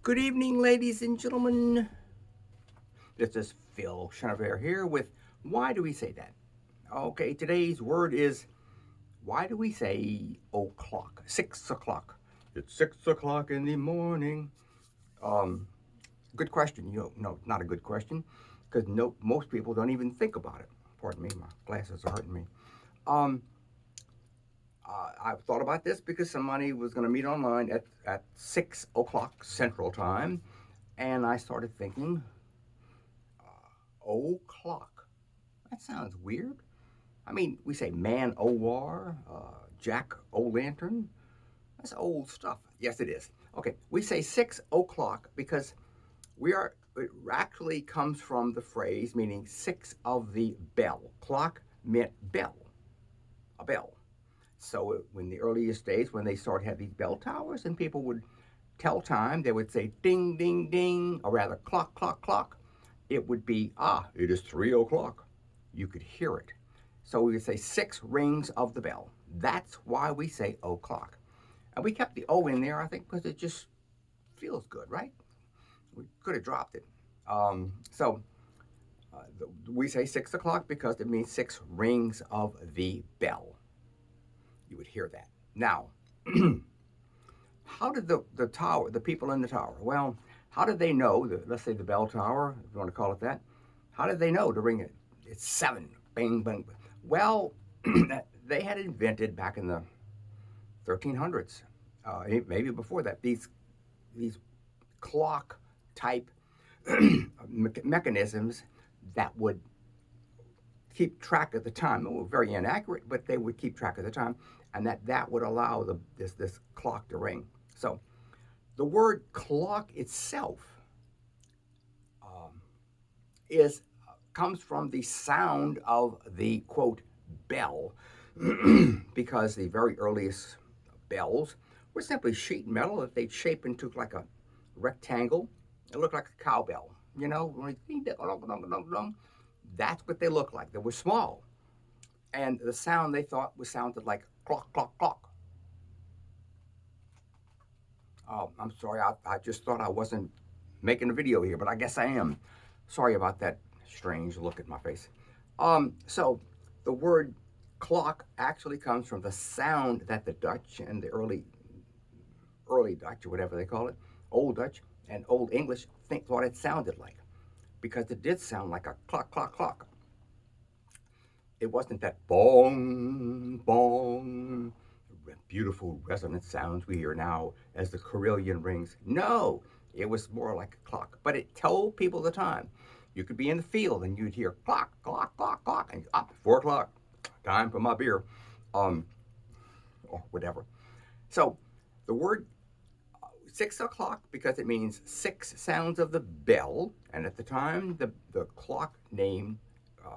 Good evening, ladies and gentlemen. This is Phil Chenevert here with Why Do We Say That? Okay, today's word is why do we say o'clock? 6 o'clock. It's 6 o'clock in the morning. Um, Good question. No, not a good question because most people don't even think about it. Pardon me, my glasses are hurting me. Um, I've thought about this because somebody was going to meet online at 6 o'clock Central Time, and I started thinking, o'clock. That sounds weird. I mean, we say man o' war, Jack o' lantern. That's old stuff. Yes, it is. Okay, we say 6 o'clock because it actually comes from the phrase meaning six of the bell. Clock meant bell, a bell. So in the earliest days, when they started having these bell towers and people would tell time, they would say ding, ding, ding, or rather clock, clock, clock. It would be, it is 3 o'clock. You could hear it. So we would say six rings of the bell. That's why we say o'clock. And we kept the O in there, I think, because it just feels good, right? We could have dropped it. We say 6 o'clock because it means six rings of the bell. You would hear that. Now, how did the people in the tower, well, how did they know, let's say the bell tower, if you want to call it that, how did they know to ring it? It's seven, bang, bang. Well, they had invented back in the 1300s, maybe before that, these clock type mechanisms that would keep track of the time. They were very inaccurate, but they would keep track of the time, and that would allow this clock to ring. So the word clock itself um, is comes from the sound of the quote bell, because the very earliest bells were simply sheet metal that they'd shape into like a rectangle. It looked like a cowbell, you know. That's what they looked like. They were small, and the sound they thought was sounded like clock, clock, clock. Oh, I'm sorry. I just thought I wasn't making a video here, but I guess I am. Sorry about that strange look at my face. So the word clock actually comes from the sound that the Dutch and the early Dutch, or whatever they call it, Old Dutch and Old English thought it sounded like, because it did sound like a clock, clock, clock. It wasn't that bong, bong, beautiful resonant sounds we hear now as the carillon rings. No, it was more like a clock, but it told people the time. You could be in the field and you'd hear clock, clock, clock, clock, and 4 o'clock, time for my beer, um, or whatever. So the word 6 o'clock because it means six sounds of the bell, and at the time the clock name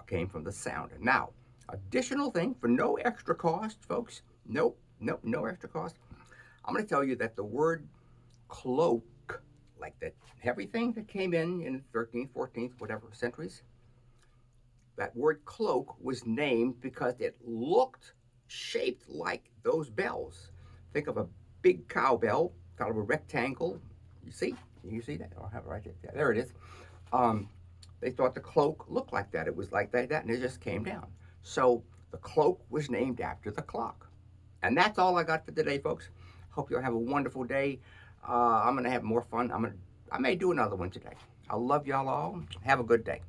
came from the sound. Now, additional thing for no extra cost, folks. Nope, nope, no extra cost. I'm going to tell you that the word cloak, like that everything that came in 13th, 14th, whatever centuries, that word cloak was named because it looked shaped like those bells. Think of a big cowbell, kind of a rectangle. You see? You see that? I'll have it right there. There it is. Um, they thought the cloak looked like that. It was like that, and it just came down. So the cloak was named after the clock. And that's all I got for today, folks. Hope you'll have a wonderful day. I'm gonna have more fun. I may do another one today. I love y'all all. Have a good day.